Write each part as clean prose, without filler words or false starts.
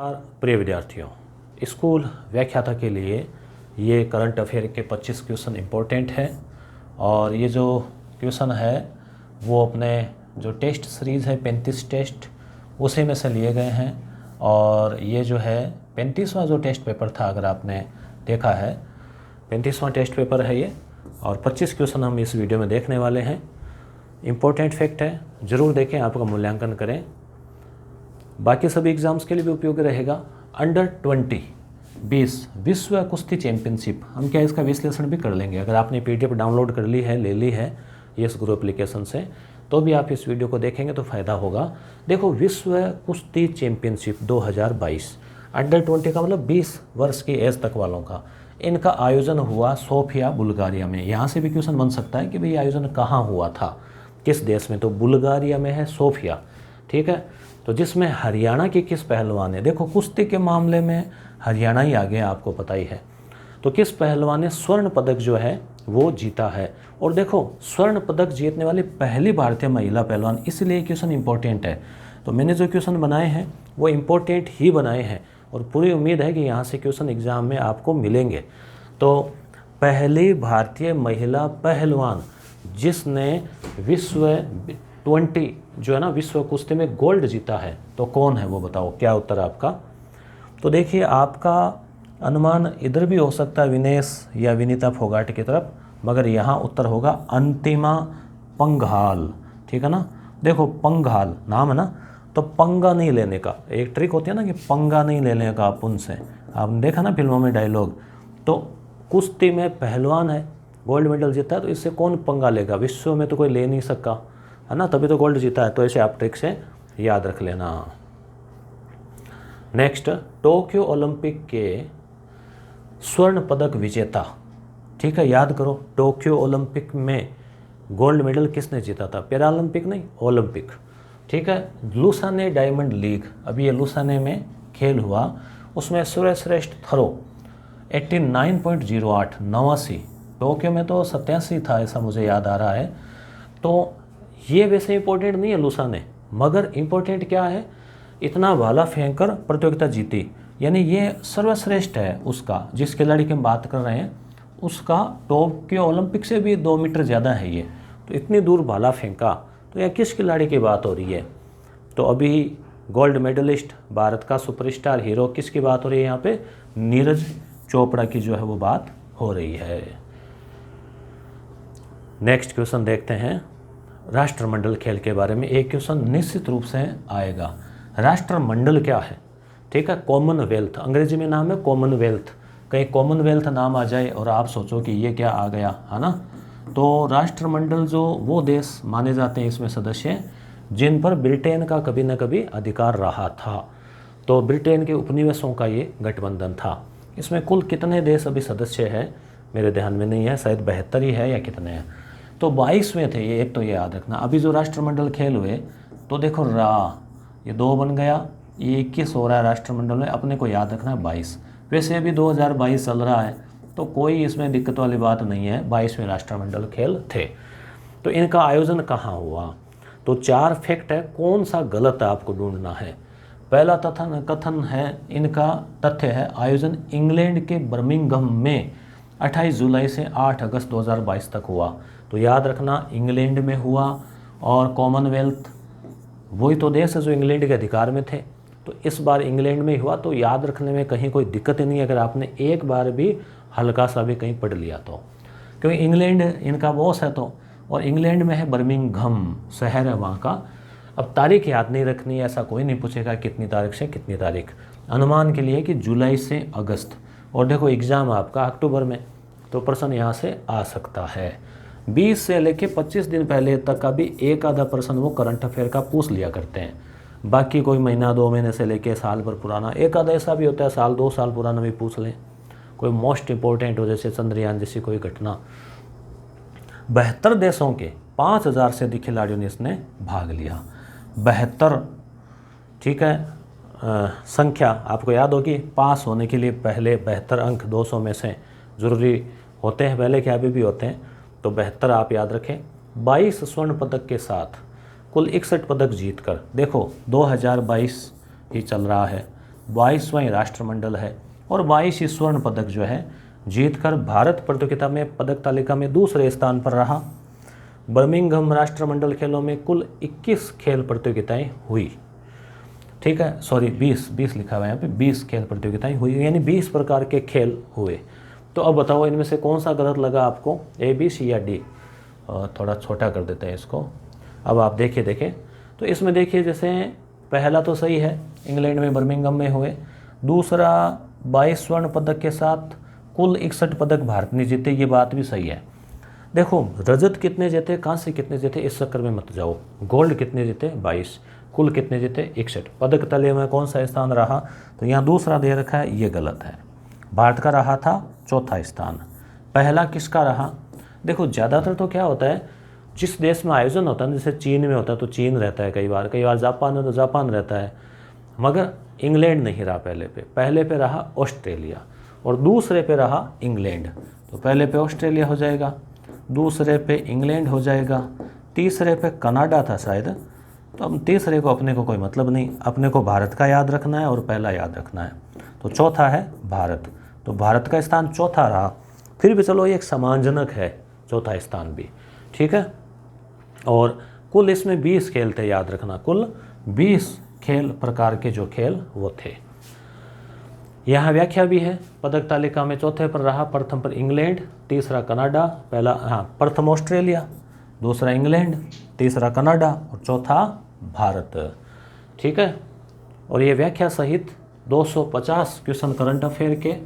प्रिय विद्यार्थियों, स्कूल व्याख्याता के लिए ये करंट अफेयर के 25 क्वेश्चन इम्पोर्टेंट है और ये जो क्वेश्चन है वो अपने जो टेस्ट सीरीज़ है 35 टेस्ट उसी में से लिए गए हैं। और ये जो है 35वां जो टेस्ट पेपर था, अगर आपने देखा है 35वां टेस्ट पेपर है ये, और 25 क्वेश्चन हम इस वीडियो में देखने वाले हैं। इम्पोर्टेंट फैक्ट है, ज़रूर देखें, आपका मूल्यांकन करें, बाकी सभी एग्ज़ाम्स के लिए भी उपयोगी रहेगा। अंडर 20 विश्व कुश्ती चैंपियनशिप, हम क्या इसका विश्लेषण भी कर लेंगे। अगर आपने PDF डाउनलोड कर ली है, ले ली है यस गुरु एप्लीकेशन से, तो भी आप इस वीडियो को देखेंगे तो फ़ायदा होगा। देखो, विश्व कुश्ती चैंपियनशिप 2022 अंडर 20 का मतलब 20 वर्ष की एज तक वालों का, इनका आयोजन हुआ सोफिया बुल्गारिया में। यहाँ से भी क्वेश्चन बन सकता है कि भाई आयोजन कहाँ हुआ था, किस देश में, तो बुल्गारिया में है सोफिया, ठीक है। तो जिसमें हरियाणा के किस पहलवान ने, देखो कुश्ती के मामले में हरियाणा ही आगे है, आपको पता ही है, तो किस पहलवान ने स्वर्ण पदक जो है वो जीता है। और देखो, स्वर्ण पदक जीतने वाली पहली भारतीय महिला पहलवान, इसलिए क्वेश्चन इंपॉर्टेंट है। तो मैंने जो क्वेश्चन बनाए हैं वो इम्पोर्टेंट ही बनाए हैं और पूरी उम्मीद है कि यहाँ से क्वेश्चन एग्जाम में आपको मिलेंगे। तो पहली भारतीय महिला पहलवान जिसने विश्व 20 जो है ना विश्व कुश्ती में गोल्ड जीता है, तो कौन है वो बताओ, क्या उत्तर आपका। तो देखिए, आपका अनुमान इधर भी हो सकता है विनेश या विनीता फोगाट की तरफ, मगर यहाँ उत्तर होगा अंतिमा पंघाल, ठीक है ना। देखो, पंघाल नाम है ना, तो पंगा नहीं लेने का एक ट्रिक होती है ना कि पंगा नहीं लेने का अपुन से, आपने देखा ना फिल्मों में डायलॉग। तो कुश्ती में पहलवान है, गोल्ड मेडल जीता है, तो इससे कौन पंगा लेगा, विश्व में तो कोई ले नहीं सका, है ना, तभी तो गोल्ड जीता है। तो ऐसे आप ट्रिक से याद रख लेना। नेक्स्ट, टोक्यो ओलंपिक के स्वर्ण पदक विजेता, ठीक है, याद करो, टोक्यो ओलंपिक में गोल्ड मेडल किसने जीता था, पैरालंपिक नहीं, ओलंपिक, ठीक है। लुसाने डायमंड लीग, अभी ये लुसाने में खेल हुआ, उसमें सर्वश्रेष्ठ थ्रो 89.08 89, टोक्यो में तो 87 था, ऐसा मुझे याद आ रहा है। तो ये वैसे इंपॉर्टेंट नहीं है लुसाने, मगर इंपॉर्टेंट क्या है, इतना भाला फेंक कर प्रतियोगिता जीती, यानी ये सर्वश्रेष्ठ है उसका, जिस खिलाड़ी की हम बात कर रहे हैं उसका टोक्यो ओलंपिक से भी 2 मीटर ज़्यादा है ये, तो इतनी दूर भाला फेंका, तो यह किस खिलाड़ी की बात हो रही है। तो अभी गोल्ड मेडलिस्ट, भारत का सुपरस्टार हीरो, किसकी बात हो रही है यहाँ पे, नीरज चोपड़ा की जो है वो बात हो रही है। नेक्स्ट क्वेश्चन देखते हैं, राष्ट्रमंडल खेल के बारे में एक क्वेश्चन निश्चित रूप से आएगा। राष्ट्रमंडल क्या है, ठीक है, कॉमनवेल्थ, अंग्रेजी में नाम है कॉमनवेल्थ, कहीं कॉमनवेल्थ नाम आ जाए और आप सोचो कि ये क्या आ गया, है ना। तो राष्ट्रमंडल जो वो देश माने जाते हैं इसमें सदस्य जिन पर ब्रिटेन का कभी न कभी अधिकार रहा था, तो ब्रिटेन के उपनिवेशों का ये गठबंधन था। इसमें कुल कितने देश अभी सदस्य है मेरे ध्यान में नहीं है, शायद 72 ही है या कितने हैं, तो 22वें थे ये, एक तो ये याद रखना। अभी जो राष्ट्रमंडल खेल हुए, तो देखो ये 2 बन गया, ये 21 हो रहा है राष्ट्रमंडल में, अपने को याद रखना है 22। वैसे अभी 2022 चल रहा है, तो कोई इसमें दिक्कत वाली बात नहीं है, 22वें राष्ट्रमंडल खेल थे। तो इनका आयोजन कहाँ हुआ, तो 4 फैक्ट है, कौन सा गलत है आपको ढूंढना है। पहला कथन है, इनका तथ्य है, आयोजन इंग्लैंड के बर्मिंघम में 28 जुलाई से 8 अगस्त 2022 तक हुआ। तो याद रखना, इंग्लैंड में हुआ, और कॉमनवेल्थ वही तो देश है जो इंग्लैंड के अधिकार में थे, तो इस बार इंग्लैंड में ही हुआ, तो याद रखने में कहीं कोई दिक्कत ही नहीं है अगर आपने एक बार भी हल्का सा भी कहीं पढ़ लिया तो, क्योंकि इंग्लैंड इनका बॉस है तो, और इंग्लैंड में है बर्मिंघम शहर है वहाँ का। अब तारीख याद नहीं रखनी है, ऐसा कोई नहीं पूछेगा कितनी तारीख से कितनी तारीख, अनुमान के लिए कि जुलाई से अगस्त, और देखो एग्ज़ाम आपका अक्टूबर में, तो प्रश्न यहाँ से आ सकता है। 20 से लेके 25 दिन पहले तक का भी एक आधा प्रश्न वो करंट अफेयर का पूछ लिया करते हैं, बाकी कोई महीना 2 महीने से लेके साल भर पुराना, एक आधा ऐसा भी होता है साल 2 साल पुराना भी पूछ लें, कोई मोस्ट इंपॉर्टेंट हो जैसे चंद्रयान जैसी कोई घटना। 72 देशों के 5000 से अधिक खिलाड़ियों ने इसने भाग लिया, 72, ठीक है। संख्या आपको याद होगी, पास होने के लिए पहले 72 अंक 200 में से ज़रूरी होते हैं, पहले के अभी भी होते हैं, तो 72 आप याद रखें। 22 स्वर्ण पदक के साथ कुल 61 पदक जीतकर, देखो 2022 ही चल रहा है, 22वां राष्ट्रमंडल है और 22 स्वर्ण पदक जो है जीतकर भारत प्रतियोगिता में पदक तालिका में दूसरे स्थान पर रहा। बर्मिंघम राष्ट्रमंडल खेलों में कुल 21 खेल प्रतियोगिताएं हुई। ठीक है, सॉरी 20 लिखा हुआ है यहाँ पे, 20 खेल प्रतियोगिताएं हुई, यानी 20 प्रकार के खेल हुए। तो अब बताओ इनमें से कौन सा गलत लगा आपको, ए, बी, सी या डी। थोड़ा छोटा कर देते हैं इसको। अब आप देखें तो इसमें देखिए, जैसे पहला तो सही है, इंग्लैंड में बर्मिंघम में हुए। दूसरा 22 स्वर्ण पदक के साथ कुल 61 पदक भारत ने जीते, ये बात भी सही है। देखो रजत कितने जीते, कांस्य कितने जीते, इस चक्कर में मत जाओ। गोल्ड कितने जीते, 22, कुल कितने जीते, 61। पदक तालिका में कौन सा स्थान रहा, तो यहाँ दूसरा दे रखा है, ये गलत है। भारत का रहा था चौथा स्थान। पहला किसका रहा, देखो ज़्यादातर तो क्या होता है, जिस देश में आयोजन होता है, जैसे चीन में होता है तो चीन रहता है, कई बार जापान है तो जापान रहता है, मगर इंग्लैंड नहीं रहा पहले पे रहा ऑस्ट्रेलिया और दूसरे पे रहा इंग्लैंड। तो पहले पे ऑस्ट्रेलिया हो जाएगा, दूसरे पे इंग्लैंड हो जाएगा, तीसरे पे कनाडा था शायद। तो अब तीसरे को अपने को कोई मतलब नहीं, अपने को भारत का याद रखना है और पहला याद रखना है। तो चौथा है भारत, तो भारत का स्थान चौथा रहा। फिर भी चलो ये एक सम्मानजनक है चौथा स्थान भी, ठीक है। और कुल इसमें 20 खेल थे, याद रखना, कुल 20 खेल प्रकार के जो खेल वो थे। यहाँ व्याख्या भी है, पदक तालिका में चौथे पर रहा, प्रथम पर इंग्लैंड, तीसरा कनाडा, प्रथम ऑस्ट्रेलिया, दूसरा इंग्लैंड, तीसरा कनाडा और चौथा भारत, ठीक है। और ये व्याख्या सहित 250 क्वेश्चन करंट अफेयर के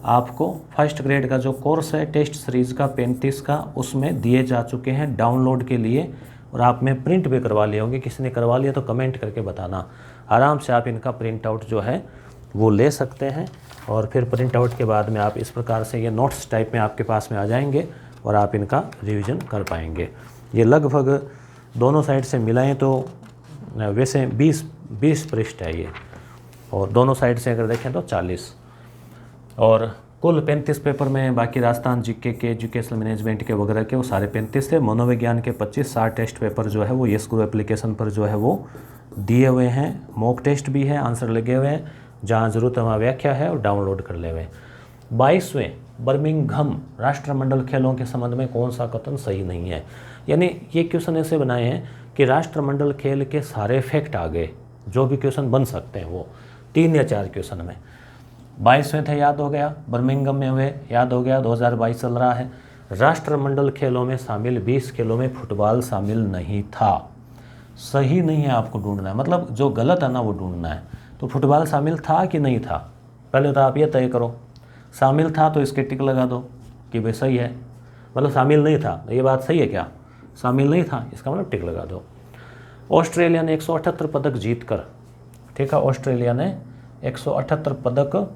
आपको फर्स्ट ग्रेड का जो कोर्स है टेस्ट सीरीज़ का 35 का, उसमें दिए जा चुके हैं डाउनलोड के लिए। और आप में प्रिंट भी करवा लिए होंगे, किसी ने करवा लिया तो कमेंट करके बताना। आराम से आप इनका प्रिंट आउट जो है वो ले सकते हैं और फिर प्रिंट आउट के बाद में आप इस प्रकार से ये नोट्स टाइप में आपके पास में आ जाएंगे और आप इनका रिवीजन कर पाएंगे। ये लगभग दोनों साइड से मिलाएं तो वैसे 20 पृष्ठ है ये, और दोनों साइड से अगर देखें तो 40। और कुल 35 पेपर में, बाकी राजस्थान जीके के, एजुकेशनल मैनेजमेंट के वगैरह के वो सारे 35 थे। मनोविज्ञान के 25, 60 टेस्ट पेपर जो है वो यस गुरु एप्लीकेशन पर जो है वो दिए हुए हैं। मॉक टेस्ट भी है, आंसर लगे हुए हैं, जहाँ ज़रूरत है वहाँ व्याख्या है और डाउनलोड कर ले हुए। 22वें बर्मिंघम राष्ट्रमंडल खेलों के संबंध में कौन सा कथन सही नहीं है, यानी ये क्वेश्चन ऐसे बनाए हैं कि राष्ट्रमंडल खेल के सारे फैक्ट आ गए, जो भी क्वेश्चन बन सकते हैं वो 3 या 4 क्वेश्चन में। 22वें थे, याद हो गया, बर्मिंघम में हुए, याद हो गया, 2022 चल रहा है। राष्ट्रमंडल खेलों में शामिल 20 खेलों में फुटबॉल शामिल नहीं था, सही नहीं है, आपको ढूंढना है, मतलब जो गलत है ना वो ढूंढना है। तो फुटबॉल शामिल था कि नहीं था, पहले तो आप ये तय करो। शामिल था तो इसके टिक लगा दो कि भाई सही है, मतलब शामिल नहीं था, ये बात सही है क्या, शामिल नहीं था, इसका मतलब टिक लगा दो। ऑस्ट्रेलिया ने 178 पदक जीतकर, ठीक है, ऑस्ट्रेलिया ने 178 पदक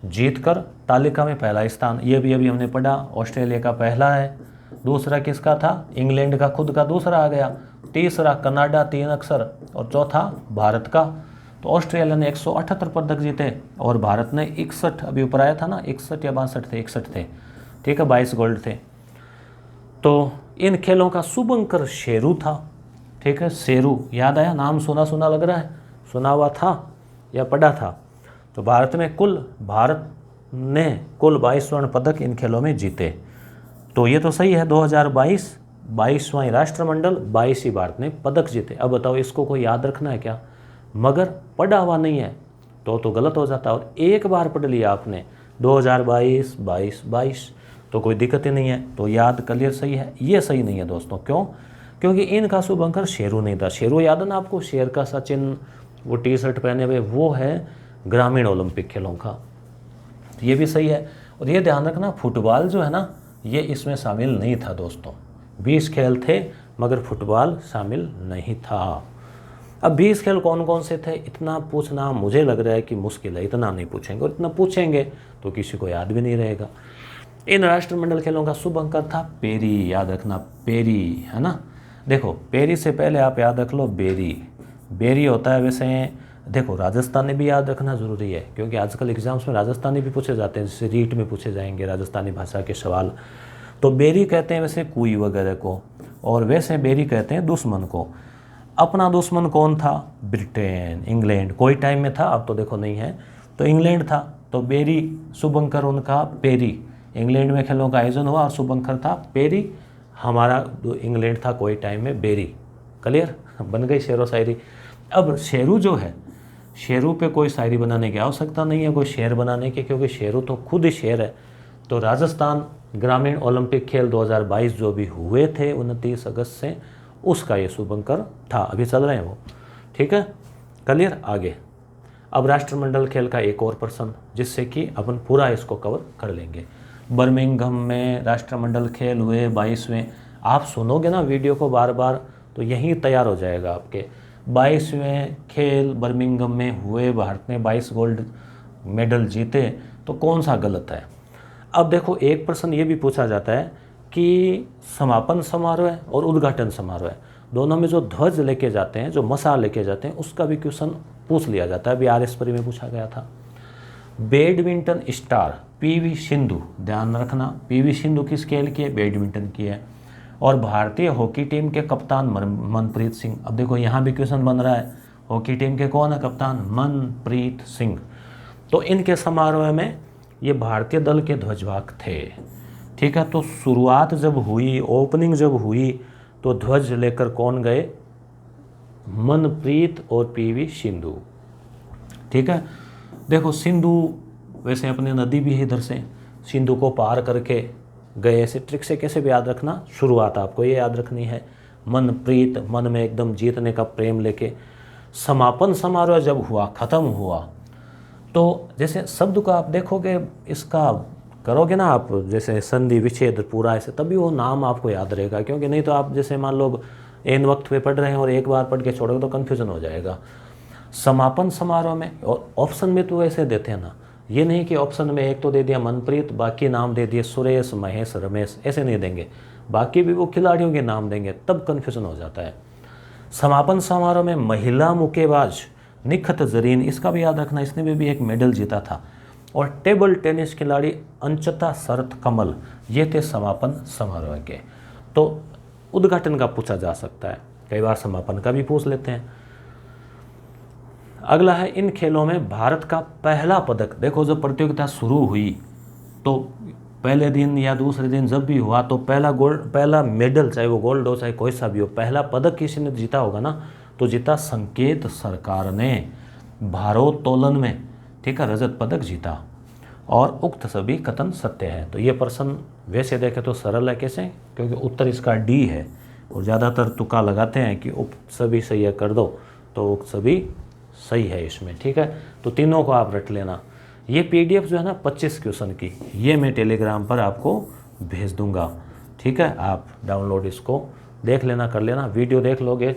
जीतकर तालिका में पहला स्थान, ये भी अभी हमने पढ़ा, ऑस्ट्रेलिया का पहला है। दूसरा किसका था, इंग्लैंड का खुद का दूसरा आ गया, तीसरा कनाडा 3 अक्षर और चौथा भारत का। तो ऑस्ट्रेलिया ने 178 पदक जीते और भारत ने 61, अभी ऊपर आया था ना, 61 या 62 थे, 61 थे, ठीक है, 22 गोल्ड थे। तो इन खेलों का शुभंकर शेरू था, ठीक है, शेरू याद आया, नाम सुना सुना लग रहा है, सुना हुआ था या पढ़ा था। तो भारत ने कुल 22 स्वर्ण पदक इन खेलों में जीते। तो ये तो सही है, 2022 22वां राष्ट्रमंडल, 22 ही भारत ने पदक जीते। अब बताओ इसको कोई याद रखना है क्या, मगर पढ़ा हुआ नहीं है तो गलत हो जाता है। और एक बार पढ़ लिया आपने 2022 22 22 तो कोई दिक्कत ही नहीं है, तो याद क्लियर सही है। ये सही नहीं है दोस्तों, क्यों, क्योंकि इनका शुभंकर शेरू नहीं था। शेरू याद है ना आपको, शेर का सा चिन्ह, वो टी शर्ट पहने हुए, वो है ग्रामीण ओलंपिक खेलों का, तो ये भी सही है। और ये ध्यान रखना, फुटबॉल जो है ना ये इसमें शामिल नहीं था दोस्तों। 20 खेल थे मगर फुटबॉल शामिल नहीं था। अब 20 खेल कौन कौन से थे, इतना पूछना मुझे लग रहा है कि मुश्किल है, इतना नहीं पूछेंगे, और इतना पूछेंगे तो किसी को याद भी नहीं रहेगा। इन राष्ट्रमंडल खेलों का शुभंकर था पेरी, याद रखना, पेरी है ना। देखो पेरी से पहले आप याद रख लो बेरी, बेरी होता है। वैसे देखो राजस्थानी भी याद रखना ज़रूरी है, क्योंकि आजकल एग्जाम्स में राजस्थानी भी पूछे जाते हैं, जैसे रीट में पूछे जाएंगे राजस्थानी भाषा के सवाल। तो बेरी कहते हैं वैसे कुई वगैरह को, और वैसे बेरी कहते हैं दुश्मन को। अपना दुश्मन कौन था? Britain, England. कोई टाइम में था, अब तो देखो नहीं है, तो इंग्लैंड था। तो बेरी शुभंकर उनका पेरी, इंग्लैंड में खेलों का आयोजन हुआ और शुभंकर था पेरी, हमारा इंग्लैंड था कोई टाइम में बेरी। क्लियर? बन गई शेरो शायरी। अब शेरू जो है, शेरू पे कोई शायरी बनाने की आवश्यकता नहीं है, कोई शेर बनाने की, क्योंकि शेरू तो खुद ही शेर है। तो राजस्थान ग्रामीण ओलंपिक खेल 2022 जो भी हुए थे 29 अगस्त से, उसका ये शुभंकर था, अभी चल रहे हैं वो। ठीक है, क्लियर? आगे अब राष्ट्रमंडल खेल का एक और प्रश्न, जिससे कि अपन पूरा इसको कवर कर लेंगे। बर्मिंघम में राष्ट्रमंडल खेल हुए 22वें। आप सुनोगे ना वीडियो को बार बार तो यहीं तैयार हो जाएगा आपके। 22वें खेल बर्मिंघम में हुए, भारत ने 22 गोल्ड मेडल जीते, तो कौन सा गलत है? अब देखो, एक प्रश्न ये भी पूछा जाता है कि समापन समारोह है और उद्घाटन समारोह है, दोनों में जो ध्वज लेके जाते हैं, जो मशाल लेके जाते हैं, उसका भी क्वेश्चन पूछ लिया जाता है। अभी RS में पूछा गया था। बैडमिंटन स्टार PV सिंधु, ध्यान रखना, PV सिंधु किस खेल की है? बैडमिंटन की है। और भारतीय हॉकी टीम के कप्तान मनप्रीत सिंह। अब देखो यहाँ भी क्वेश्चन बन रहा है, हॉकी टीम के कौन है कप्तान? मनप्रीत सिंह। तो इनके समारोह में ये भारतीय दल के ध्वजवाहक थे। ठीक है, तो शुरुआत जब हुई, ओपनिंग जब हुई, तो ध्वज लेकर कौन गए? मनप्रीत और PV सिंधु। ठीक है, देखो सिंधु वैसे अपने नदी भी है इधर से, सिंधु को पार करके गए। ऐसे ट्रिक से कैसे भी याद रखना, शुरुआत आपको ये याद रखनी है। मनप्रीत, मन में एकदम जीतने का प्रेम लेके। समापन समारोह जब हुआ, ख़त्म हुआ, तो जैसे शब्द को आप देखोगे, इसका करोगे ना आप, जैसे संधि विच्छेद पूरा ऐसे, तभी वो नाम आपको याद रहेगा। क्योंकि नहीं तो आप जैसे मान लो एन वक्त पे पढ़ रहे हैं और एक बार पढ़ के छोड़ोगे तो कन्फ्यूजन हो जाएगा। समापन समारोह में, और ऑप्शन में तो ऐसे देते हैं ना, ये नहीं कि ऑप्शन में एक तो दे दिया मनप्रीत, बाकी नाम दे दिए सुरेश, महेश, रमेश, ऐसे नहीं देंगे, बाकी भी वो खिलाड़ियों के नाम देंगे, तब कन्फ्यूजन हो जाता है। समापन समारोह में महिला मुक्केबाज निखत जरीन, इसका भी याद रखना, इसने भी एक मेडल जीता था। और टेबल टेनिस खिलाड़ी अंचता शरत कमल, ये थे समापन समारोह के। तो उद्घाटन का पूछा जा सकता है, कई बार समापन का भी पूछ लेते हैं। अगला है, इन खेलों में भारत का पहला पदक। देखो जब प्रतियोगिता शुरू हुई तो पहले दिन या दूसरे दिन जब भी हुआ, तो पहला मेडल, चाहे वो गोल्ड हो चाहे कोई सा भी हो, पहला पदक किसी ने जीता होगा ना, तो जीता संकेत सरकार ने भारोत्तोलन में। ठीक है, रजत पदक जीता। और उक्त सभी कथन सत्य है। तो ये प्रश्न वैसे देखें तो सरल है, कैसे? क्योंकि उत्तर इसका D है, और ज़्यादातर तुक्का लगाते हैं कि उक्त सभी सही है कर दो, तो उक्त सभी सही है इसमें। ठीक है, तो तीनों को आप रट लेना। ये PDF जो है ना 25 क्वेश्चन की, ये मैं टेलीग्राम पर आपको भेज दूंगा। ठीक है, आप डाउनलोड इसको देख लेना, कर लेना, वीडियो देख लोगे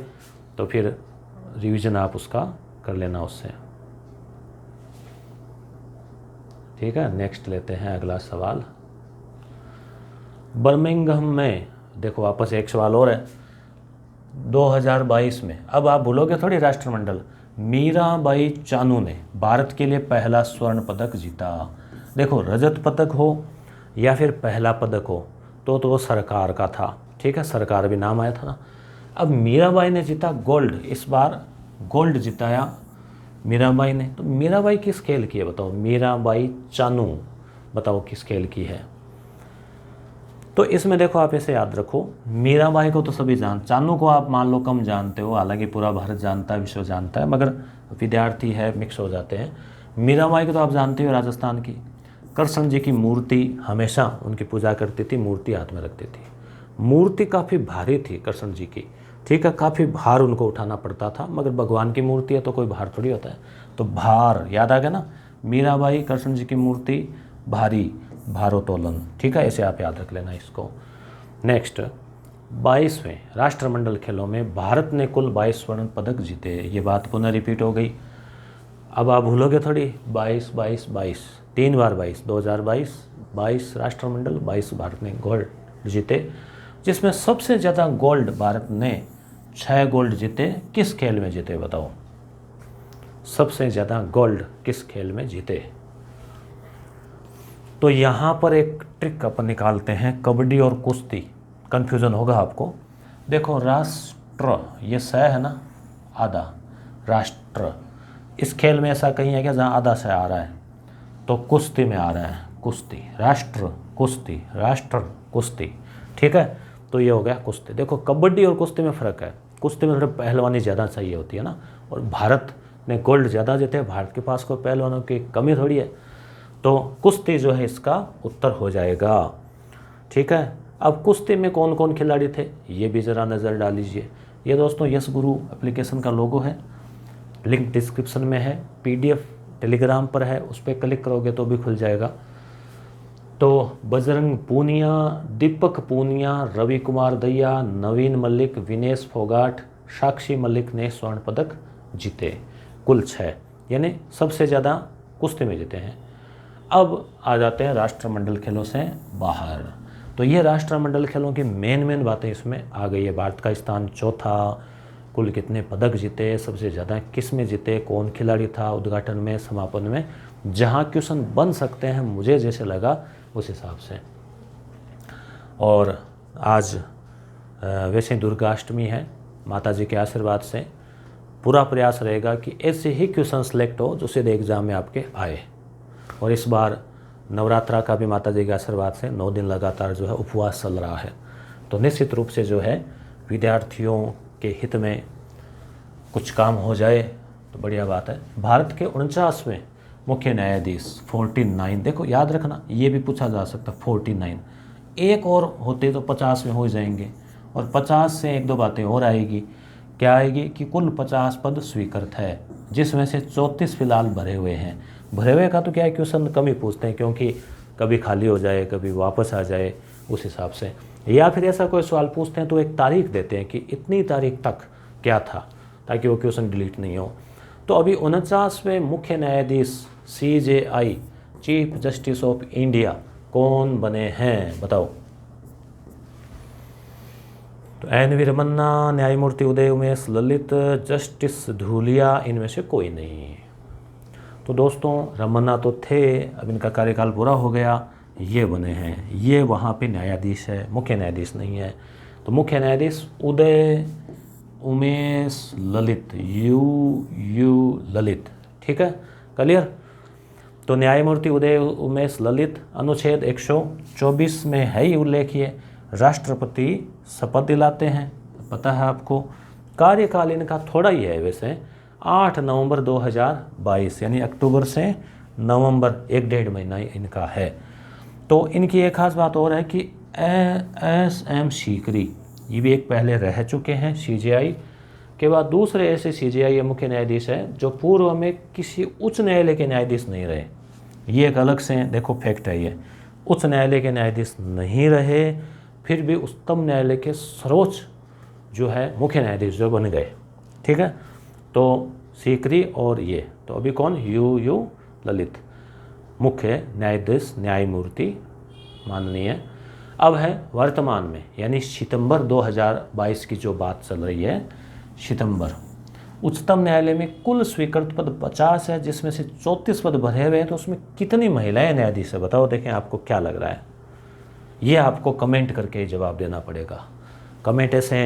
तो फिर रिवीजन आप उसका कर लेना उससे। ठीक है, नेक्स्ट लेते हैं अगला सवाल। बर्मिंघम में, देखो वापस एक सवाल और है, 2022 में, अब आप भूलोगे थोड़ी राष्ट्रमंडल, मीराबाई चानू ने भारत के लिए पहला स्वर्ण पदक जीता। देखो रजत पदक हो या फिर पहला पदक हो, तो वो सरकार का था। ठीक है, सरकार भी नाम आया था ना। अब मीराबाई ने जीता गोल्ड, इस बार गोल्ड जिताया मीराबाई ने। तो मीराबाई किस खेल की है बताओ? मीराबाई चानू, बताओ किस खेल की है? तो इसमें देखो आप ऐसे याद रखो, मीराबाई को तो सभी चानू को आप मान लो कम जानते हो, हालांकि पूरा भारत जानता है, विश्व जानता है, मगर विद्यार्थी है मिक्स हो जाते हैं। मीराबाई को तो आप जानते हो, राजस्थान की। कृष्ण जी की मूर्ति हमेशा उनकी पूजा करती थी, मूर्ति हाथ में रखती थी। मूर्ति काफ़ी भारी थी कृष्ण जी की। ठीक है, काफ़ी भार उनको उठाना पड़ता था, मगर भगवान की मूर्ति है तो कोई भार थोड़ी होता है, तो भार याद आ गया ना। मीराबाई कृष्ण जी की मूर्ति भारी, भारोत्तोलन। ठीक है, ऐसे आप याद रख लेना इसको। नेक्स्ट, 22वें राष्ट्रमंडल खेलों में भारत ने कुल 22 स्वर्ण पदक जीते। ये बात पुनः रिपीट हो गई, अब आप भूलोगे थोड़ी। 22 22 22, 3 बार 22, 2022 22 राष्ट्रमंडल, 22 भारत ने गोल्ड जीते, जिसमें सबसे ज़्यादा गोल्ड भारत ने 6 गोल्ड जीते। किस खेल में जीते बताओ? सबसे ज़्यादा गोल्ड किस खेल में जीते? तो यहाँ पर एक ट्रिक अपन निकालते हैं, कबड्डी और कुश्ती। कन्फ्यूज़न होगा आपको। देखो राष्ट्र, ये स है ना, आधा, राष्ट्र। इस खेल में ऐसा कहीं है क्या जहाँ आधा से आ रहा है? तो कुश्ती में आ रहा है, कुश्ती, राष्ट्र कुश्ती, राष्ट्र कुश्ती, ठीक है। तो ये हो गया कुश्ती। देखो कबड्डी और कुश्ती में फ़र्क है, कुश्ती में थोड़ी पहलवानी ज़्यादा चाहिए होती है ना, और भारत ने गोल्ड ज़्यादा जीते, भारत के पास कोई पहलवानों की कमी थोड़ी है। तो कुश्ती जो है इसका उत्तर हो जाएगा, ठीक है। अब कुश्ती में कौन कौन खिलाड़ी थे ये भी ज़रा नज़र डाल लीजिए। ये दोस्तों यस गुरु एप्लीकेशन का लोगो है, लिंक डिस्क्रिप्शन में है, PDF टेलीग्राम पर है, उस पर क्लिक करोगे तो भी खुल जाएगा। तो बजरंग पूनिया, दीपक पूनिया, रवि कुमार दहिया, नवीन मलिक, विनेश फोगाट, साक्षी मलिक ने स्वर्ण पदक जीते, कुल 6, यानी सबसे ज़्यादा कुश्ती में जीते हैं। अब आ जाते हैं राष्ट्रमंडल खेलों से बाहर। तो ये राष्ट्रमंडल खेलों की मेन बातें इसमें आ गई है। भारत का स्थान चौथा, कुल कितने पदक जीते, सबसे ज़्यादा किस में जीते, कौन खिलाड़ी था उद्घाटन में, समापन में, जहाँ क्वेश्चन बन सकते हैं मुझे जैसे लगा उस हिसाब से। और आज वैसे दुर्गाष्टमी है, माता जी के आशीर्वाद से पूरा प्रयास रहेगा कि ऐसे ही क्वेश्चन सेलेक्ट हो जो सीधे एग्ज़ाम में आपके आए। और इस बार नवरात्रा का भी माता जी के आशीर्वाद से 9 दिन लगातार जो है उपवास चल रहा है। तो निश्चित रूप से जो है विद्यार्थियों के हित में कुछ काम हो जाए तो बढ़िया बात है। भारत के 49वें मुख्य न्यायाधीश 49, देखो याद रखना ये भी पूछा जा सकता, 49 एक और होते तो 50 में हो जाएंगे, और 50 से 1-2 बातें और आएगी। क्या आएगी कि कुल 50 पद स्वीकृत है, जिसमें से 34 फिलहाल भरे हुए हैं। भरे हुए का तो क्या है, क्वेश्चन कम ही पूछते हैं, क्योंकि कभी खाली हो जाए कभी वापस आ जाए उस हिसाब से, या फिर ऐसा कोई सवाल पूछते हैं तो एक तारीख देते हैं कि इतनी तारीख तक क्या था, ताकि वो क्वेश्चन डिलीट नहीं हो। तो अभी 49वें मुख्य न्यायाधीश CJI, chief justice of India, कौन बने हैं बताओ? तो NV रमन्ना, न्यायमूर्ति उदय उमेश ललित, जस्टिस धूलिया, इनमें से कोई नहीं। तो दोस्तों रमन्ना तो थे, अब इनका कार्यकाल पूरा हो गया, ये बने हैं, ये वहाँ पे न्यायाधीश है, मुख्य न्यायाधीश नहीं है। तो मुख्य न्यायाधीश उदय उमेश ललित, यू ललित, ठीक है, क्लियर। तो न्यायमूर्ति उदय उमेश ललित, अनुच्छेद 124 में है ही उल्लेखीय, राष्ट्रपति शपथ दिलाते हैं, पता है आपको। कार्यकाल इनका थोड़ा ही है वैसे, 8 नवंबर 2022, यानी अक्टूबर से नवंबर, 1-1.5 महीना इनका है। तो इनकी एक खास बात और है कि SM सीकरी, ये भी एक पहले रह चुके हैं CJI के बाद, दूसरे ऐसे CJI मुख्य न्यायाधीश है जो पूर्व में किसी उच्च न्यायालय के न्यायाधीश नहीं रहे। ये एक अलग से देखो फैक्ट है, ये उच्च न्यायालय के न्यायाधीश नहीं रहे, फिर भी उच्चतम न्यायालय के सर्वोच्च जो है मुख्य न्यायाधीश जो बन गए, ठीक है। तो सीकरी और ये, तो अभी कौन, यू ललित मुख्य न्यायाधीश, न्यायमूर्ति माननीय। अब है वर्तमान में, यानी सितंबर 2022 की जो बात चल रही है, सितंबर, उच्चतम न्यायालय में कुल स्वीकृत पद 50 है, जिसमें से 34 पद भरे हुए हैं। तो उसमें कितनी महिलाएं न्यायाधीश है बताओ, देखें आपको क्या लग रहा है। ये आपको कमेंट करके जवाब देना पड़ेगा। कमेंट ऐसे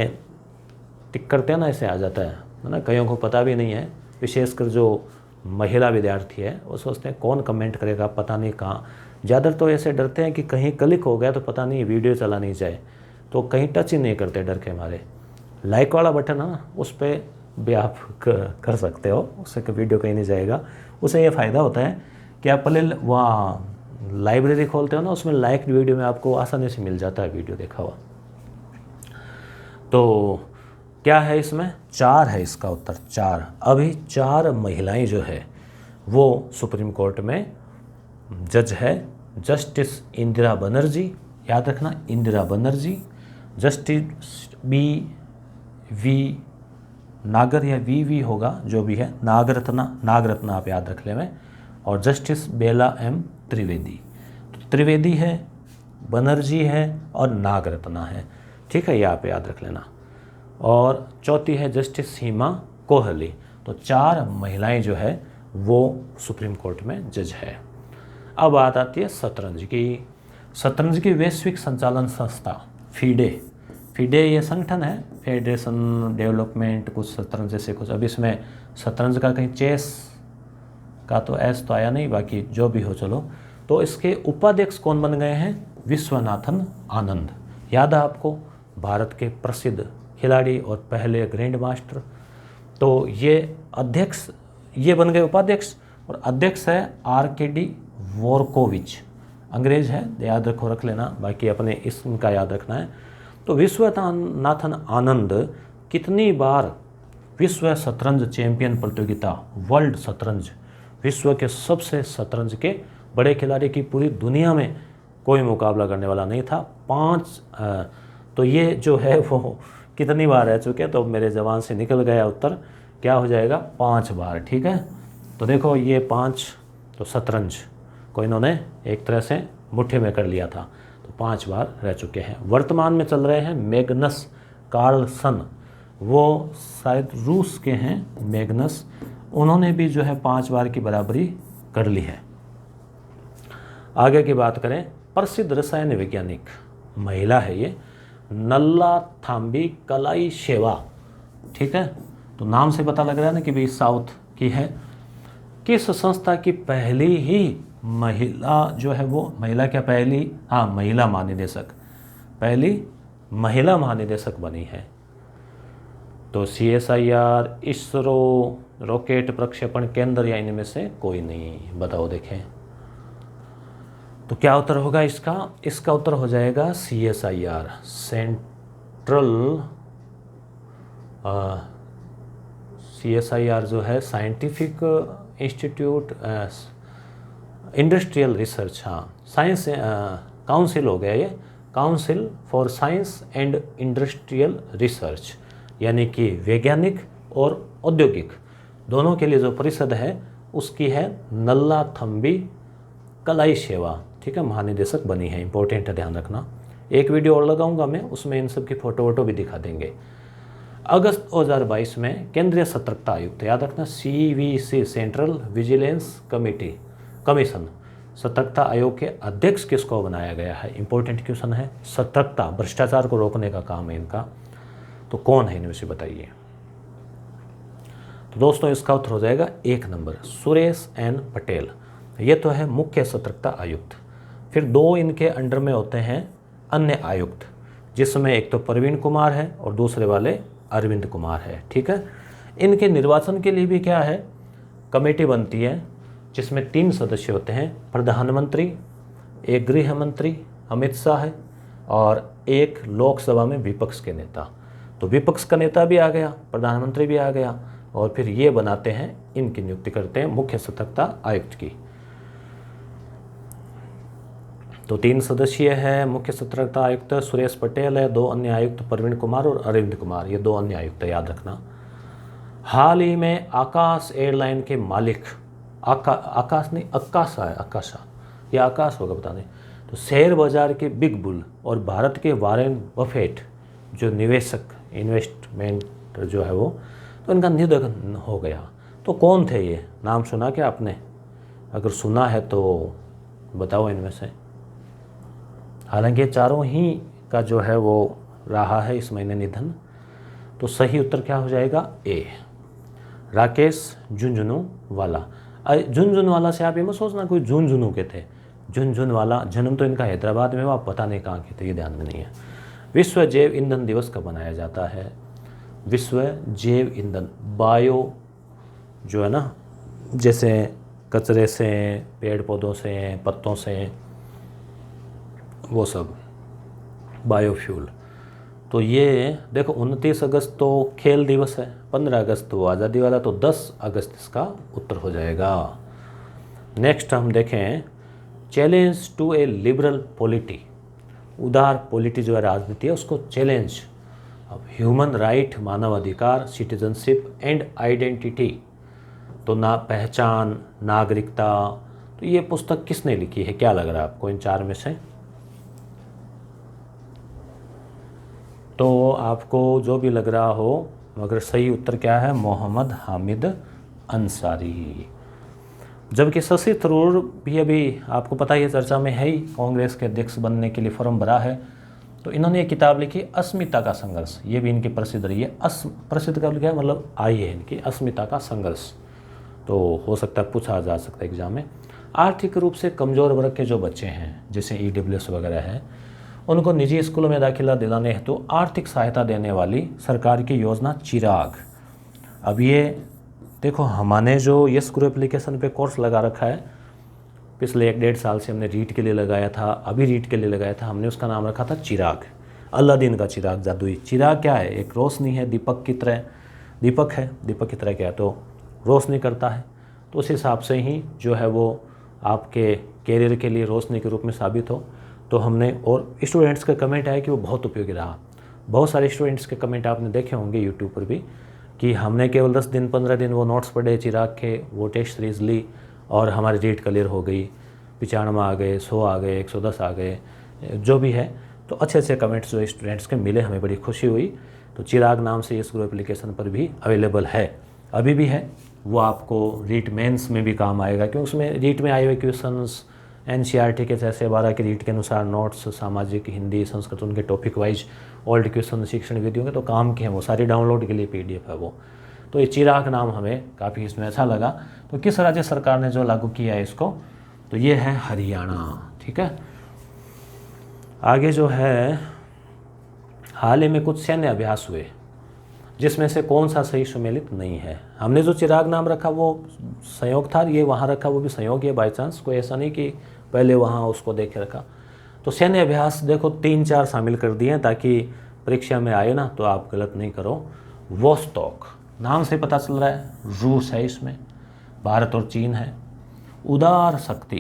टिक करते हैं ना, ऐसे आ जाता है ना, कईयों को पता भी नहीं है, विशेषकर जो महिला विद्यार्थी है वो सोचते हैं कौन कमेंट करेगा, पता नहीं कहाँ। ज़्यादातर तो ऐसे डरते हैं कि कहीं क्लिक हो गया तो पता नहीं वीडियो चला नहीं जाए, तो कहीं टच ही नहीं करते डर के मारे। लाइक वाला बटन है ना, उस पर भी आप कर सकते हो, उससे वीडियो कहीं नहीं जाएगा। उससे ये फ़ायदा होता है कि आप पहले वहाँ लाइब्रेरी खोलते हो ना, उसमें लाइक वीडियो में आपको आसानी से मिल जाता है वीडियो देखा हुआ। तो क्या है इसमें, 4 है इसका उत्तर, 4। अभी 4 महिलाएं जो है वो सुप्रीम कोर्ट में जज है। जस्टिस इंदिरा बनर्जी, याद रखना इंदिरा बनर्जी, जस्टिस BV नागर या VV होगा जो भी है, नागरत्ना आप याद रख लें, और जस्टिस बेला M त्रिवेदी। तो त्रिवेदी है, बनर्जी है और नागरत्ना है, ठीक है, ये आप याद रख लेना। और चौथी है जस्टिस सीमा कोहली। तो 4 महिलाएं जो है वो सुप्रीम कोर्ट में जज है। अब बात आती है शतरंज की। शतरंज की वैश्विक संचालन संस्था FIDE फिडे ये संगठन है, फेडरेशन डेवलपमेंट कुछ शतरंज जैसे कुछ। अब इसमें शतरंज का कहीं चेस का तो एस तो आया नहीं, बाकी जो भी हो चलो। तो इसके उपाध्यक्ष कौन बन गए हैं? विश्वनाथन आनंद। याद है आपको, भारत के प्रसिद्ध खिलाड़ी और पहले ग्रैंड मास्टर। तो ये अध्यक्ष, ये बन गए उपाध्यक्ष, और अध्यक्ष है RKD वोरकोविच, अंग्रेज है, याद रखो, रख लेना, बाकी अपने इसका याद रखना है। तो विश्वनाथन आनंद कितनी बार विश्व शतरंज चैंपियन प्रतियोगिता, वर्ल्ड शतरंज, विश्व के सबसे शतरंज के बड़े खिलाड़ी की पूरी दुनिया में कोई मुकाबला करने वाला नहीं था, 5। तो ये जो है वो कितनी बार रह चुके हैं? तो मेरे जवान से निकल गया उत्तर, क्या हो जाएगा? 5 बार। ठीक है, तो देखो ये 5, तो शतरंज को इन्होंने एक तरह से मुट्ठी में कर लिया था, तो 5 बार रह चुके हैं। वर्तमान में चल रहे हैं मैग्नस कार्लसन, वो शायद रूस के हैं मैग्नस, उन्होंने भी जो है 5 बार की बराबरी कर ली है। आगे की बात करें, प्रसिद्ध रसायन वैज्ञानिक महिला है ये, नल्लाथाम्बी कलाइशेवा। ठीक है, तो नाम से पता लग रहा है ना कि भाई साउथ की है। किस संस्था की पहली ही महिला जो है वो, महिला क्या पहली, हाँ महिला महानिदेशक, पहली महिला महानिदेशक बनी है? तो CSIR, इसरो, रॉकेट प्रक्षेपण केंद्र, या इनमें से कोई नहीं? बताओ देखें, तो क्या उत्तर होगा इसका? इसका उत्तर हो जाएगा CSIR, सेंट्रल CSIR जो है साइंटिफिक इंस्टीट्यूट इंडस्ट्रियल रिसर्च, हाँ साइंस काउंसिल हो गया ये, council for science and industrial research, यानी कि वैज्ञानिक और औद्योगिक दोनों के लिए जो परिषद है उसकी है नल्लाथम्बी कलाइशेवा। ठीक है, महानिदेशक बनी है, इंपॉर्टेंट है, ध्यान रखना। एक वीडियो और लगाऊंगा मैं, उसमें इन सब की फोटो वोटो भी दिखा देंगे। अगस्त 2022 में केंद्रीय सतर्कता आयुक्त, याद रखना CVC, सेंट्रल विजिलेंस कमीशन, सतर्कता आयोग के अध्यक्ष किसको बनाया गया है? इंपॉर्टेंट क्वेश्चन है, सतर्कता, भ्रष्टाचार को रोकने का काम है इनका, तो कौन है इनमें से बताइए? तो दोस्तों इसका उत्तर हो जाएगा 1 नंबर, सुरेश N पटेल। ये तो है मुख्य सतर्कता आयुक्त। फिर 2 इनके अंडर में होते हैं अन्य आयुक्त, जिसमें एक तो प्रवीण कुमार है और दूसरे वाले अरविंद कुमार है। ठीक है, इनके निर्वाचन के लिए भी क्या है, कमेटी बनती है, जिसमें 3 सदस्य होते हैं, प्रधानमंत्री, एक गृह मंत्री अमित शाह है, और एक लोकसभा में विपक्ष के नेता। तो विपक्ष का नेता भी आ गया, प्रधानमंत्री भी आ गया, और फिर ये बनाते हैं, इनकी नियुक्ति करते हैं मुख्य सतर्कता आयुक्त की। तो 3 सदस्यीय है मुख्य सतर्कता आयुक्त, सुरेश पटेल है, 2 अन्य आयुक्त प्रवीण कुमार और अरविंद कुमार, ये 2 अन्य आयुक्त, याद रखना। हाल ही में आकाश एयरलाइन के मालिक, आकाश नहीं अक्काशा है, अक्काशा या आकाश होगा पता नहीं, तो शेयर बाजार के बिग बुल और भारत के वारेन बफेट जो निवेशक, इन्वेस्टमेंट जो है वो, तो इनका निधन हो गया। तो कौन थे ये? नाम सुना क्या आपने? अगर सुना है तो बताओ इनमें से। हालांकि चारों ही का जो है वो रहा है इस महीने निधन। तो सही उत्तर क्या हो जाएगा? ए, राकेश झुंझुनवाला। झुंझुनवाला से आप ये मत सोचना कोई झुंझुनू के थे, झुंझुनवाला, जन्म तो इनका हैदराबाद में, आप पता नहीं कहाँ के थे, ये ध्यान में नहीं है। विश्व जैव ईंधन दिवस कब मनाया जाता है? विश्व जैव ईंधन, बायो जो है ना, जैसे कचरे से, पेड़ पौधों से, पत्तों से, वो सब बायोफ्यूल। तो ये देखो 29 अगस्त तो खेल दिवस है, 15 अगस्त तो आज़ादी वाला, तो 10 अगस्त इसका उत्तर हो जाएगा। नेक्स्ट हम देखें, challenge to a liberal polity, उदार पॉलिटी जो है राजनीति है उसको चैलेंज, अब ह्यूमन राइट, मानवाधिकार, सिटीजनशिप एंड आइडेंटिटी, तो ना पहचान, नागरिकता। तो ये पुस्तक किसने लिखी है, क्या लग रहा है आपको इन 4 में से? तो आपको जो भी लग रहा हो, मगर सही उत्तर क्या है? मोहम्मद हामिद अंसारी। जबकि शशि थरूर भी अभी आपको पता ही है चर्चा में है ही, कांग्रेस के अध्यक्ष बनने के लिए फॉर्म भरा है, तो इन्होंने एक किताब लिखी अस्मिता का संघर्ष, ये भी इनकी प्रसिद्ध रही है। प्रसिद्ध कब लिखा है, मतलब आई है इनकी, अस्मिता का संघर्ष। तो हो सकता है पूछा जा सकता है एग्जाम में। आर्थिक रूप से कमज़ोर वर्ग के जो बच्चे हैं, जैसे EWS वगैरह हैं, उनको निजी स्कूलों में दाखिला दिलाने हेतु तो आर्थिक सहायता देने वाली सरकार की योजना चिराग। अब ये देखो, हमने जो यस गुरु एप्लीकेशन पे कोर्स लगा रखा है, पिछले 1-1.5 साल से हमने रीट के लिए लगाया था, अभी रीट के लिए लगाया था, हमने उसका नाम रखा था चिराग, अलादीन का चिराग, जादुई चिराग। क्या है, एक रोशनी है, दीपक की तरह, दीपक है, दीपक की तरह क्या है, तो रोशनी करता है। तो उस हिसाब से ही जो है वो आपके कैरियर के लिए रोशनी के रूप में साबित हो। तो हमने, और स्टूडेंट्स का कमेंट आया कि वो बहुत उपयोगी रहा। बहुत सारे स्टूडेंट्स के कमेंट आपने देखे होंगे यूट्यूब पर भी, कि हमने केवल 10 दिन 15 दिन वो नोट्स पढ़े चिराग के, वो टेस्ट सीरीज़ ली और हमारी रीट क्लियर हो गई, 95 आ गए, 100 आ गए, 110 आ गए, जो भी है। तो अच्छे अच्छे कमेंट्स जो स्टूडेंट्स के मिले, हमें बड़ी खुशी हुई। तो चिराग नाम से इस गुरु एप्लीकेशन पर भी अवेलेबल है, अभी भी है। वो आपको रीट मेंस में भी काम आएगा, क्योंकि उसमें रीट में आए हुए क्वेश्चंस NCERT के जैसे 12 के रीट के अनुसार नोट्स, सामाजिक, हिंदी, संस्कृत, उनके टॉपिक वाइज ओल्ड क्वेश्चन, शिक्षण विधियों के तो काम के हैं, वो सारी डाउनलोड के लिए PDF है वो। तो ये चिराग नाम हमें काफ़ी इसमें अच्छा लगा। तो किस राज्य सरकार ने जो लागू किया है इसको, तो ये है हरियाणा। ठीक है, आगे जो है, हाल ही में कुछ सैन्य अभ्यास हुए, जिसमें से कौन सा सही सुमेलित नहीं है। हमने जो चिराग नाम रखा वो संयोग था, ये वहाँ रखा वो भी संयोग है, बाई चांस, कोई ऐसा नहीं कि पहले वहाँ उसको देख के रखा। तो सैन्य अभ्यास देखो 3-4 शामिल कर दिए हैं, ताकि परीक्षा में आए ना तो आप गलत नहीं करो। वोस्टॉक नाम से पता चल रहा है, रूस है इसमें, भारत और चीन है। उदार शक्ति,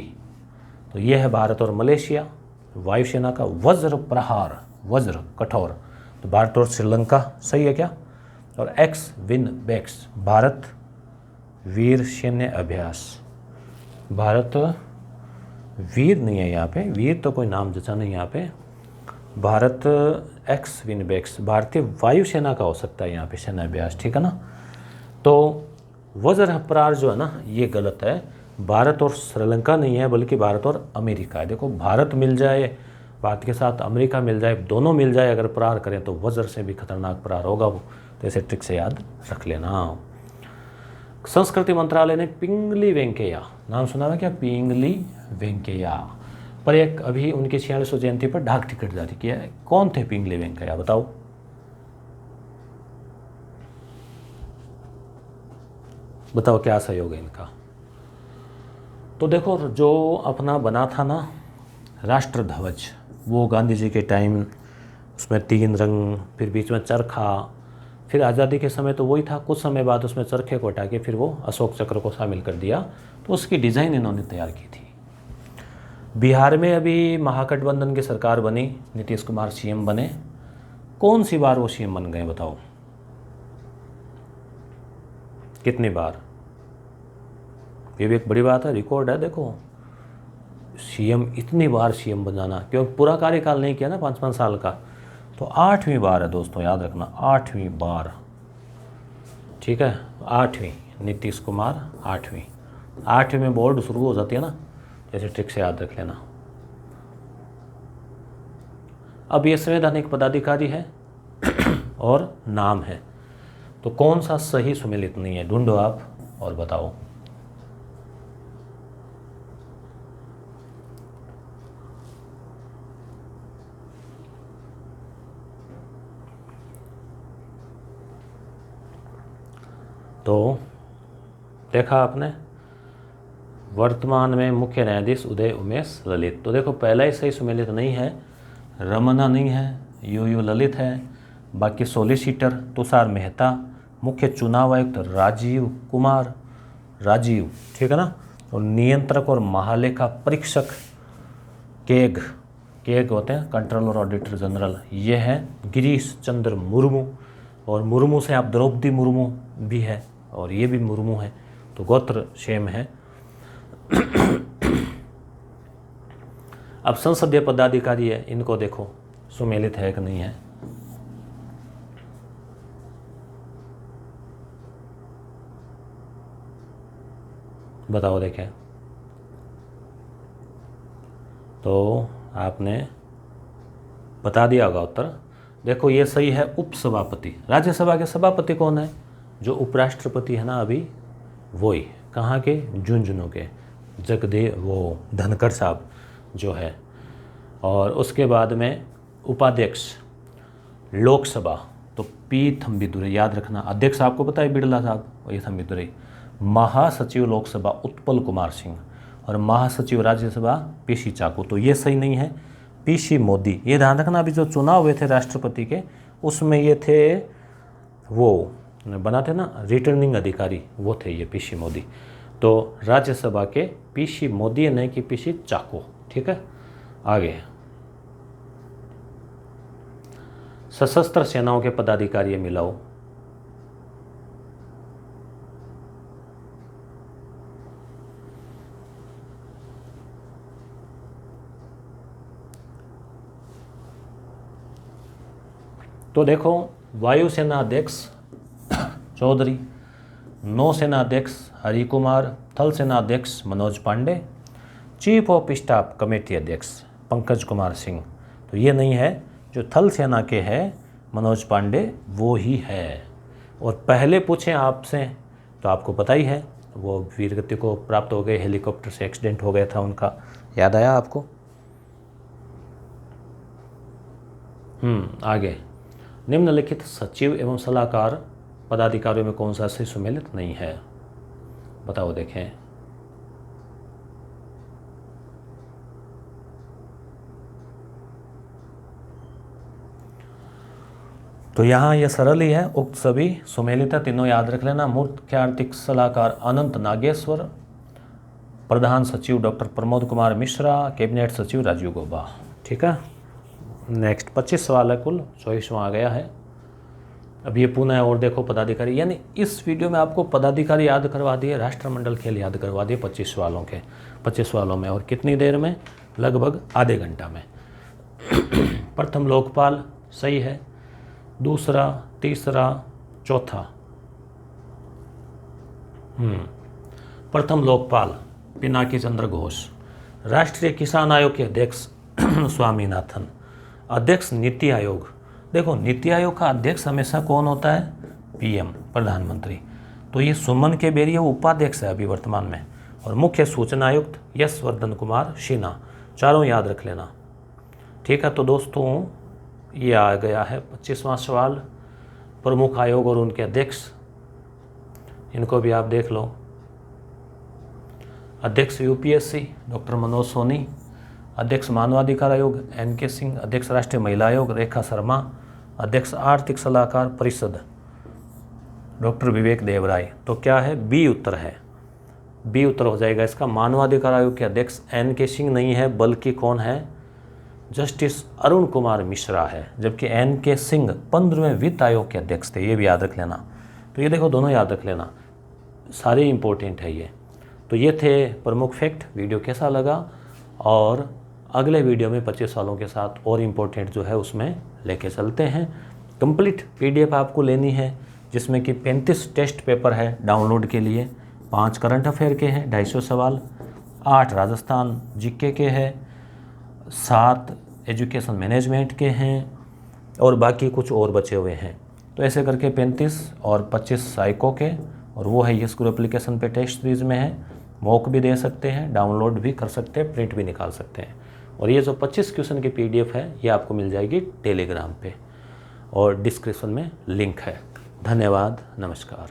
तो ये है भारत और मलेशिया। वायुसेना का वज्र प्रहार, वज्र कठोर, तो भारत और श्रीलंका, सही है क्या। और एक्स विन बैक्स, भारत वीर सैन्य अभ्यास, भारत वीर नहीं है यहाँ पे, वीर तो कोई नाम जचा नहीं यहाँ पे। भारत एक्स विन बैक्स भारतीय वायुसेना का हो सकता है यहाँ पे सैन्य अभ्यास, ठीक है ना। तो वज्र प्रहार जो है ना, ये गलत है, भारत और श्रीलंका नहीं है, बल्कि भारत और अमेरिका है। देखो, भारत मिल जाए, भारत के साथ अमेरिका मिल जाए, दोनों मिल जाए अगर प्रहार करें, तो वज्र से भी खतरनाक प्रहार होगा वो। तो ऐसे ट्रिक से याद रख लेना। संस्कृति मंत्रालय ने पिंगली वेंकैया, नाम सुना है क्या, पिंगली वेंकैया पर एक अभी उनकी 46वीं जयंती पर डाक टिकट जारी किया है। कौन थे पिंगली वेंकैया, बताओ। बताओ क्या सहयोग है इनका। तो देखो, जो अपना बना था ना राष्ट्र ध्वज, वो गांधी जी के टाइम, उसमें 3 रंग, फिर बीच में चरखा, फिर आज़ादी के समय तो वही था, कुछ समय बाद उसमें चरखे को हटा के फिर वो अशोक चक्र को शामिल कर दिया। तो उसकी डिज़ाइन इन्होंने तैयार की थी। बिहार में अभी महागठबंधन की सरकार बनी, नीतीश कुमार CM बने। कौन सी बार वो CM बन गए, बताओ कितनी बार। ये भी एक बड़ी बात है, रिकॉर्ड है। देखो, CM इतनी बार CM बन जाना, क्योंकि पूरा कार्यकाल नहीं किया ना 5-5 साल का। तो 8वीं बार है दोस्तों, याद रखना, 8वीं बार, ठीक है, 8वीं, नीतीश कुमार 8वीं में बोर्ड शुरू हो जाती है ना, जैसे ट्रिक से याद रख लेना। अब ये संवैधानिक पदाधिकारी है और नाम है, तो कौन सा सही सुमेलित नहीं है, ढूंढो आप और बताओ। तो देखा आपने, वर्तमान में मुख्य न्यायाधीश उदय उमेश ललित। तो देखो, पहला ही सही सुमेलित नहीं है, रमन्ना नहीं है, यू ललित है। बाकी सॉलिसिटर तुषार मेहता, मुख्य चुनाव आयुक्त राजीव कुमार, राजीव, ठीक है ना। और नियंत्रक और महालेखा परीक्षक केग होते हैं, कंट्रोलर ऑडिटर जनरल, ये है गिरीश चंद्र मुर्मू। और मुर्मू से आप द्रौपदी मुर्मू भी है, और ये भी मुर्मू है, तो गोत्र सेम है। अब संसदीय पदाधिकारी है, इनको देखो सुमेलित है कि नहीं है। बताओ, देखें तो आपने बता दिया होगा उत्तर। देखो ये सही है, उपसभापति। राज्यसभा के सभापति कौन है? जो उपराष्ट्रपति है ना अभी, वो ही। कहाँ के? झुंझुनू के जगदेव वो धनखड़ साहब जो है। और उसके बाद में उपाध्यक्ष लोकसभा तो पी थम्बीदुरई, याद रखना। अध्यक्ष आपको पता है बिरला साहब, वही थम्बीदुरई। महासचिव लोकसभा उत्पल कुमार सिंह और महासचिव राज्यसभा पीसी चाकू। तो ये सही नहीं है, पीसी मोदी। ये ध्यान रखना, अभी जो चुनाव हुए थे राष्ट्रपति के उसमें ये थे, वो बना थे ना रिटर्निंग अधिकारी, वो थे ये पीसी मोदी। तो राज्यसभा के पीसी मोदी नहीं कि पीसी चाको। ठीक है, आगे सशस्त्र सेनाओं के पदाधिकारी मिलाओ। तो देखो, वायुसेना अध्यक्ष चौधरी, नौसेना अध्यक्ष हरि कुमार, थल सेना अध्यक्ष Manoj Pande, chief of staff committee अध्यक्ष पंकज कुमार सिंह। तो ये नहीं है, जो थल सेना के हैं मनोज पांडे वो ही है। और पहले पूछें आपसे तो आपको पता ही है, वो वीरगति को प्राप्त हो गए, हेलीकॉप्टर से एक्सीडेंट हो गया था उनका, याद आया आपको? आगे निम्नलिखित सचिव एवं सलाहकार पदाधिकारियों में कौन सा से सुमेलित नहीं है? बताओ देखें। तो यहाँ ये सरल ही है, उक्त सभी सुमेलित है, तीनों याद रख लेना। मुख्य आर्थिक सलाहकार अनंत नागेश्वर, प्रधान सचिव डॉक्टर प्रमोद कुमार मिश्रा, कैबिनेट सचिव राजीव गौबा। ठीक है, नेक्स्ट 25 सवाल है, कुल 24वां आ गया है। अब ये पुनः और देखो पदाधिकारी, यानी इस वीडियो में आपको पदाधिकारी याद करवा दिए, राष्ट्रमंडल खेल याद करवा दिए 25 सवालों के, 25 सवालों में। और कितनी देर में? लगभग आधे घंटा में। प्रथम लोकपाल सही है, दूसरा, तीसरा, चौथा। प्रथम लोकपाल पिनाकी चंद्र घोष। राष्ट्रीय किसान आयोग के अध्यक्ष स्वामीनाथन। अध्यक्ष नीति आयोग। देखो, नीति आयोग का अध्यक्ष हमेशा कौन होता है? पीएम, प्रधानमंत्री। तो ये सुमन के बेरिया उपाध्यक्ष है अभी वर्तमान में। और मुख्य सूचना आयुक्त यशवर्धन कुमार सिन्हा। चारों याद रख लेना। ठीक है, तो दोस्तों ये आ गया है 25वां सवाल। प्रमुख आयोग और उनके अध्यक्ष, इनको भी आप देख लो। अध्यक्ष यूपीएससी डॉक्टर मनोज सोनी, अध्यक्ष मानवाधिकार आयोग एनके सिंह, अध्यक्ष राष्ट्रीय महिला आयोग रेखा शर्मा, अध्यक्ष आर्थिक सलाहकार परिषद डॉक्टर विवेक देवराय। तो क्या है? बी उत्तर है, बी उत्तर हो जाएगा इसका। मानवाधिकार आयोग के अध्यक्ष एनके सिंह नहीं है, बल्कि कौन है? जस्टिस अरुण कुमार मिश्रा है। जबकि एनके सिंह 15वें वित्त आयोग के अध्यक्ष थे, ये भी याद रख लेना। तो ये देखो, दोनों याद रख लेना, सारे इंपॉर्टेंट है ये। तो ये थे प्रमुख फैक्ट। वीडियो कैसा लगा? और अगले वीडियो में 25 सालों के साथ और इम्पोर्टेंट जो है उसमें लेके चलते हैं। कंप्लीट पीडीएफ आपको लेनी है, जिसमें कि 35 टेस्ट पेपर है डाउनलोड के लिए। 5 करंट अफेयर के हैं 250 सवाल, 8 राजस्थान जीके के हैं, 7 एजुकेशन मैनेजमेंट के हैं और बाकी कुछ और बचे हुए हैं। तो ऐसे करके 35 और 25 साइको के, और वो है यस गुरु एप्लीकेशन पे टेस्ट सीरीज में है। मॉक भी दे सकते हैं, डाउनलोड भी कर सकते हैं, प्रिंट भी निकाल सकते हैं। और ये जो 25 क्वेश्चन की पीडीएफ है ये आपको मिल जाएगी टेलीग्राम पे, और डिस्क्रिप्शन में लिंक है। धन्यवाद, नमस्कार।